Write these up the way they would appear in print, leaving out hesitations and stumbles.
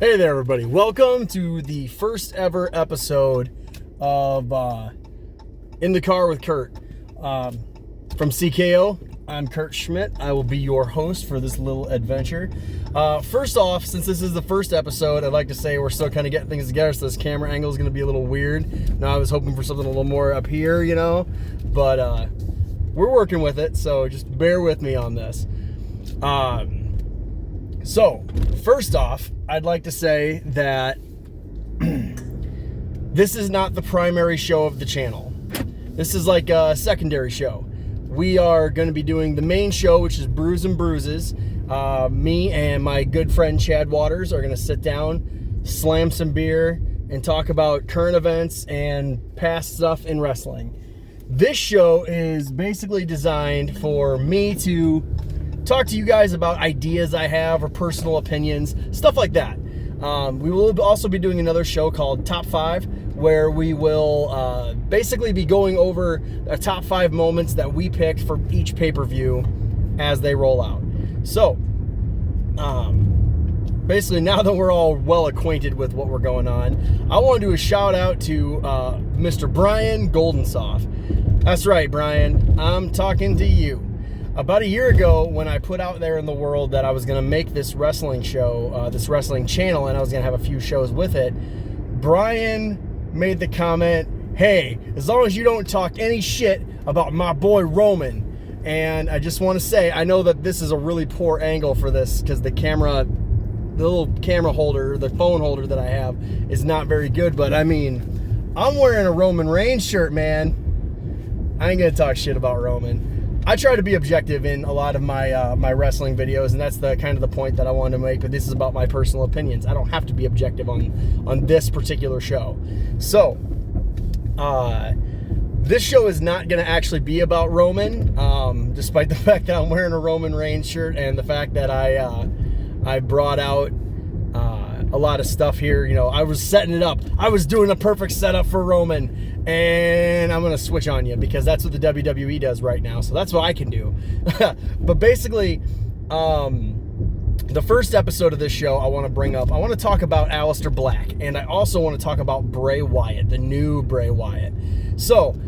Hey there, everybody. Welcome to the first ever episode of In the Car with Kurt. From CKO, I'm Kurt Schmidt. I will be your host for this little adventure. First off, since this is the first episode, I'd like to say we're still kind of getting things together, so this camera angle is going to be a little weird. Now, I was hoping for something a little more up here, but we're working with it, so just bear with me on this. So, first off, I'd like to say that this is not the primary show of the channel. This is like a secondary show. We are going to be doing the main show, which is Brews and Bruises. Me and my good friend Chad Waters are going to sit down, slam some beer, and talk about current events and past stuff in wrestling. This show is basically designed for me to talk to you guys about ideas I have or personal opinions, stuff like that. We will also be doing another show called Top 5, where we will basically be going over the top 5 moments that we picked for each pay-per-view as they roll out. So, basically, now that we're all well acquainted with what we're going on, I want to do a shout out to Mr. Brian Goldensoft. That's right, Brian. I'm talking to you. About a year ago, when I put out there in the world that I was going to make this wrestling show, this wrestling channel, and I was going to have a few shows with it, Brian made the comment, hey, as long as you don't talk any shit about my boy Roman. And I just want to say, I know that this is a really poor angle for this because the little camera holder, the phone holder that I have is not very good. But I mean, I'm wearing a Roman Reigns shirt, man. I ain't going to talk shit about Roman. I try to be objective in a lot of my my wrestling videos, and that's the kind of the point that I wanted to make, but this is about my personal opinions. I don't have to be objective on this particular show. So, this show is not going to actually be about Roman, despite the fact that I'm wearing a Roman Reigns shirt and the fact that I brought out a lot of stuff here. You know, I was setting it up. I was doing a perfect setup for Roman, and I'm going to switch on you because that's what the WWE does right now. So that's what I can do. But basically, the first episode of this show I want to talk about Aleister Black, and I also want to talk about Bray Wyatt, the new Bray Wyatt. So,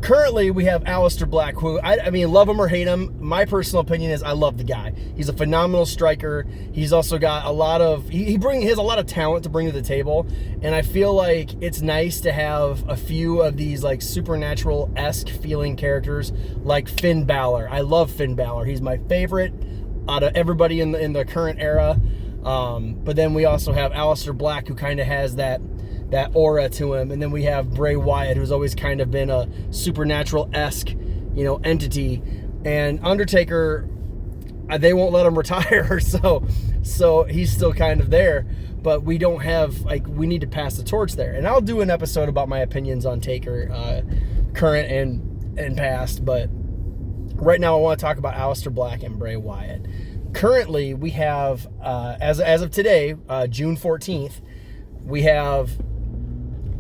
currently we have Aleister Black, who, I mean, love him or hate him, my personal opinion is I love the guy. He's a phenomenal striker. He's also got a lot of, he has a lot of talent to bring to the table, and I feel like it's nice to have a few of these like supernatural-esque feeling characters like Finn Balor. I love Finn Balor. He's my favorite out of everybody in the current era. But then we also have Aleister Black, who kind of has that aura to him, and then we have Bray Wyatt, who's always kind of been a supernatural-esque, entity, and Undertaker, they won't let him retire, so he's still kind of there, but we don't have, we need to pass the torch there, and I'll do an episode about my opinions on Taker, current and past, but right now I want to talk about Aleister Black and Bray Wyatt. Currently, we have, as of today, June 14th, we have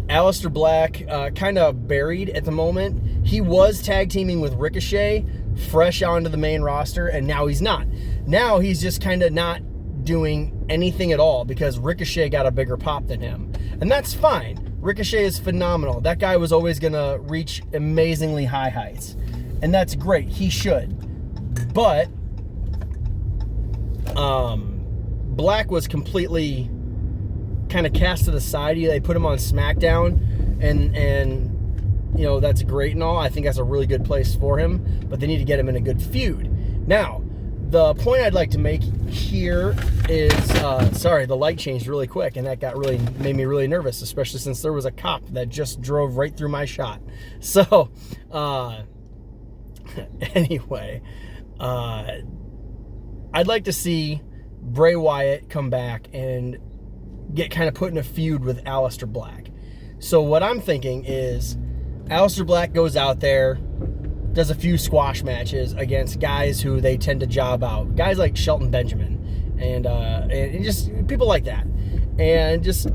Aleister Black kind of buried at the moment. He was tag teaming with Ricochet, fresh onto the main roster, and now he's not. Now he's just kind of not doing anything at all because Ricochet got a bigger pop than him. And that's fine. Ricochet is phenomenal. That guy was always going to reach amazingly high heights. And that's great. He should. But Black was completely kind of cast to the side. They put him on SmackDown, and that's great and all. I think that's a really good place for him, but they need to get him in a good feud. Now, the point I'd like to make here is, sorry, the light changed really quick, and that made me really nervous, especially since there was a cop that just drove right through my shot. So, anyway, I'd like to see Bray Wyatt come back and get kind of put in a feud with Aleister Black. So what I'm thinking is Aleister Black goes out there, does a few squash matches against guys who they tend to job out. Guys like Shelton Benjamin and just people like that. And just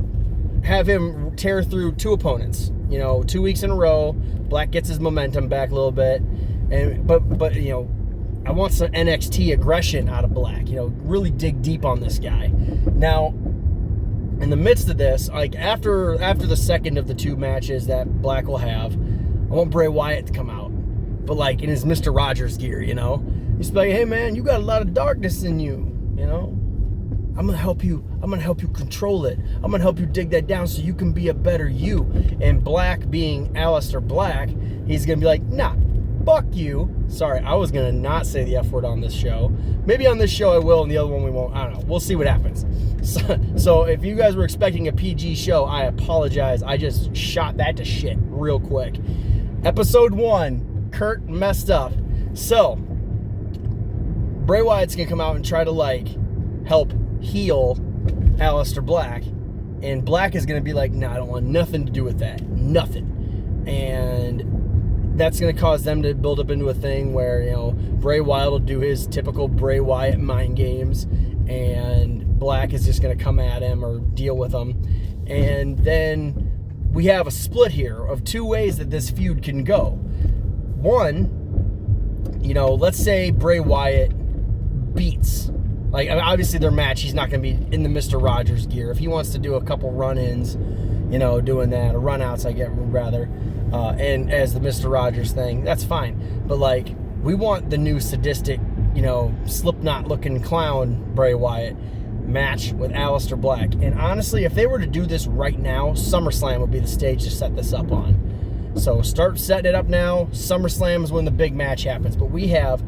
have him tear through 2 opponents. 2 weeks in a row, Black gets his momentum back a little bit. But I want some NXT aggression out of Black. Really dig deep on this guy. Now, in the midst of this, like after the second of the 2 matches that Black will have, I want Bray Wyatt to come out, but like in his Mr. Rogers gear, you know. He's like, hey man, you got a lot of darkness in you, you know. I'm gonna help you control it. I'm gonna help you dig that down so you can be a better you. And Black, being Aleister Black, he's gonna be like, nah, fuck you. Sorry, I was gonna not say the F word on this show. Maybe on this show I will, and the other one we won't. I don't know. We'll see what happens. So if you guys were expecting a PG show, I apologize. I just shot that to shit real quick. Episode 1, Kurt messed up. So Bray Wyatt's gonna come out and try to like help heal Aleister Black, and Black is going to be like, nah, I don't want nothing to do with that. Nothing. And that's going to cause them to build up into a thing where, you know, Bray Wyatt will do his typical Bray Wyatt mind games, and Black is just going to come at him or deal with him. And then we have a split here of 2 ways that this feud can go. One, you know, let's say Bray Wyatt beats, like, I mean, obviously their match, he's not going to be in the Mr. Rogers gear. If he wants to do a couple run-ins, you know, doing that, or run-outs, rather, and as the Mr. Rogers thing, that's fine. But, like, we want the new sadistic, you know, Slipknot-looking clown Bray Wyatt match with Aleister Black. And honestly, if they were to do this right now, SummerSlam would be the stage to set this up on. So start setting it up now. SummerSlam is when the big match happens. But we have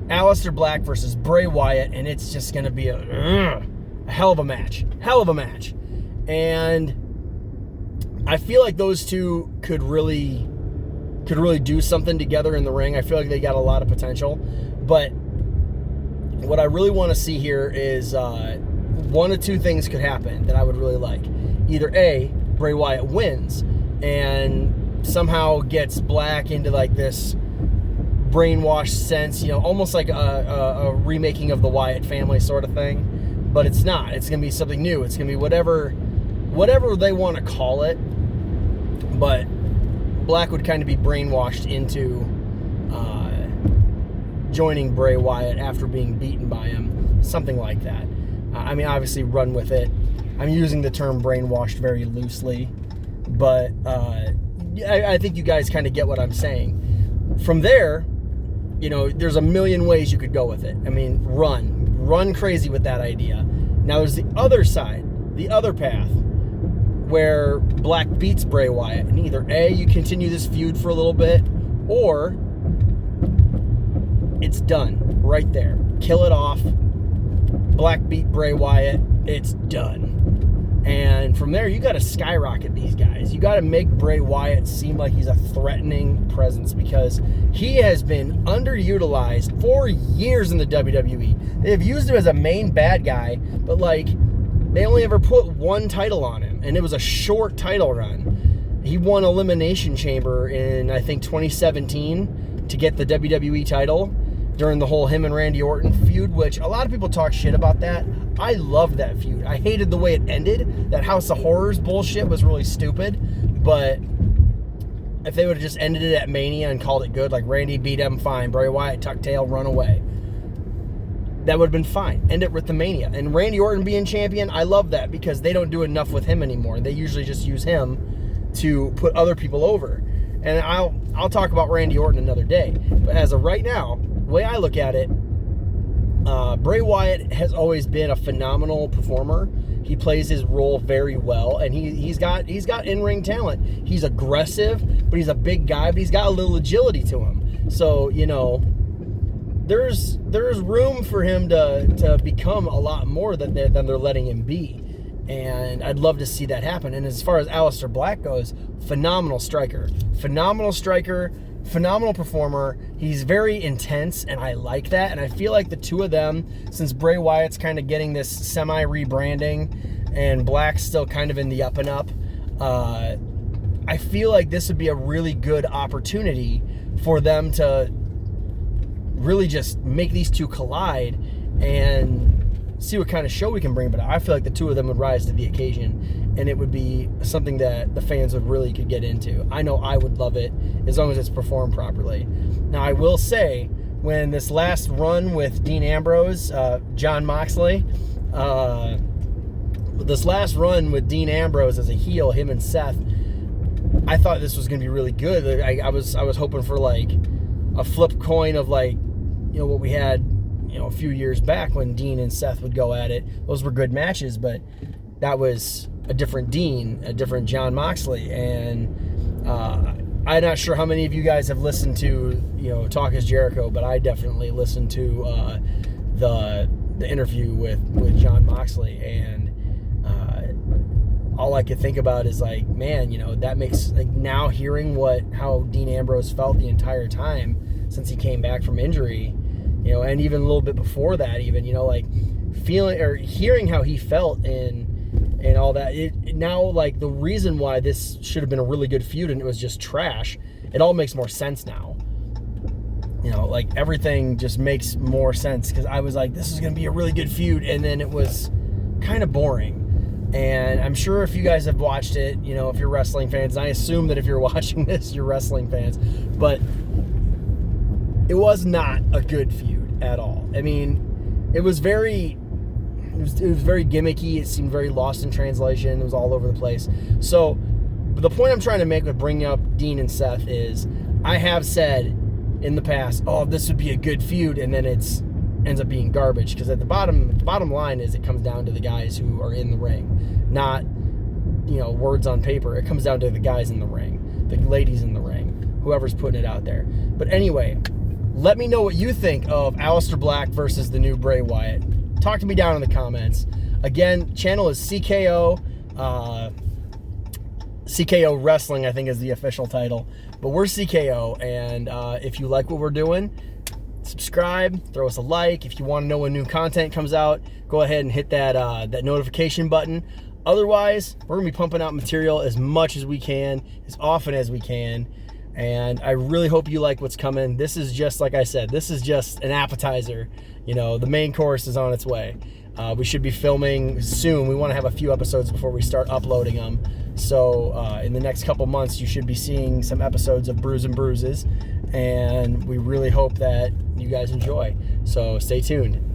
Aleister Black versus Bray Wyatt, and it's just going to be a hell of a match. Hell of a match. And I feel like those two could really do something together in the ring. I feel like they got a lot of potential. But what I really want to see here is 1 of 2 things could happen that I would really like. Either A, Bray Wyatt wins and somehow gets Black into like this brainwashed sense, you know, almost like a remaking of the Wyatt family sort of thing, but it's not. It's gonna be something new. It's gonna be whatever they want to call it, but Black would kind of be brainwashed into joining Bray Wyatt after being beaten by him, something like that. I mean, obviously run with it. I'm using the term brainwashed very loosely, but I think you guys kind of get what I'm saying. From there, you know, there's a million ways you could go with it. I mean, run crazy with that idea. Now there's the other side, the other path, where Black beats Bray Wyatt, and either A, you continue this feud for a little bit, or it's done right there. Kill it off. Black beat Bray Wyatt. It's done. And from there, you got to skyrocket these guys. You got to make Bray Wyatt seem like he's a threatening presence, because he has been underutilized for years in the WWE. They've used him as a main bad guy, but like they only ever put 1 title on him, and it was a short title run. He won Elimination Chamber in, I think, 2017 to get the WWE title during the whole him and Randy Orton feud, which a lot of people talk shit about that. I loved that feud. I hated the way it ended. That House of Horrors bullshit was really stupid, but if they would have just ended it at Mania and called it good, like Randy beat him, fine. Bray Wyatt, tuck tail, run away. That would have been fine. End it with the Mania. And Randy Orton being champion, I love that, because they don't do enough with him anymore. They usually just use him to put other people over. And I'll talk about Randy Orton another day. But as of right now, the way I look at it, Bray Wyatt has always been a phenomenal performer. He plays his role very well, and he's got in-ring talent. He's aggressive, but he's a big guy, but he's got a little agility to him. So, you know, there's room for him to become a lot more than they're letting him be. And I'd love to see that happen. And as far as Aleister Black goes, phenomenal striker, phenomenal performer. He's very intense, and I like that. And I feel like the two of them, since Bray Wyatt's kind of getting this semi-rebranding and Black's still kind of in the up and up, I feel like this would be a really good opportunity for them to really just make these two collide and see what kind of show we can bring. But I feel like the two of them would rise to the occasion, and it would be something that the fans would really could get into. I know I would love it, as long as it's performed properly. Now, I will say, when this last run with Dean Ambrose, Jon Moxley, the this last run with Dean Ambrose as a heel, him and Seth, I thought this was going to be really good. I was hoping for like a flip coin of like, what we had, a few years back when Dean and Seth would go at it. Those were good matches, but that was a different Dean, a different Jon Moxley. And I'm not sure how many of you guys have listened to, Talk is Jericho, but I definitely listened to the interview with Jon Moxley, and all I could think about is like, man, that makes, like, now hearing how Dean Ambrose felt the entire time since he came back from injury, and even a little bit before that, even, like feeling or hearing how he felt and all that, it now, like, the reason why this should have been a really good feud and it was just trash, it all makes more sense now. Like, everything just makes more sense, because I was like, this is going to be a really good feud, and then it was kind of boring. And I'm sure if you guys have watched it, if you're wrestling fans, and I assume that if you're watching this, you're wrestling fans, but it was not a good feud at all. I mean, it was very gimmicky. It seemed very lost in translation. It was all over the place. So the point I'm trying to make with bringing up Dean and Seth is, I have said in the past, oh, this would be a good feud, and then ends up being garbage, because at the bottom line is, it comes down to the guys who are in the ring, not words on paper. It comes down to the guys in the ring, the ladies in the ring, whoever's putting it out there. But anyway, let me know what you think of Aleister Black versus the new Bray Wyatt. Talk to me down in the comments. Again, channel is CKO Wrestling, I think, is the official title, but we're CKO, and if you like what we're doing, subscribe, throw us a like. If you want to know when new content comes out, go ahead and hit that notification button. Otherwise, we're going to be pumping out material as much as we can, as often as we can, and I really hope you like what's coming. This is just, like I said, this is just an appetizer. The main course is on its way. We should be filming soon. We want to have a few episodes before we start uploading them. So in the next couple months, you should be seeing some episodes of Brews and Bruises, and we really hope that you guys enjoy. So stay tuned.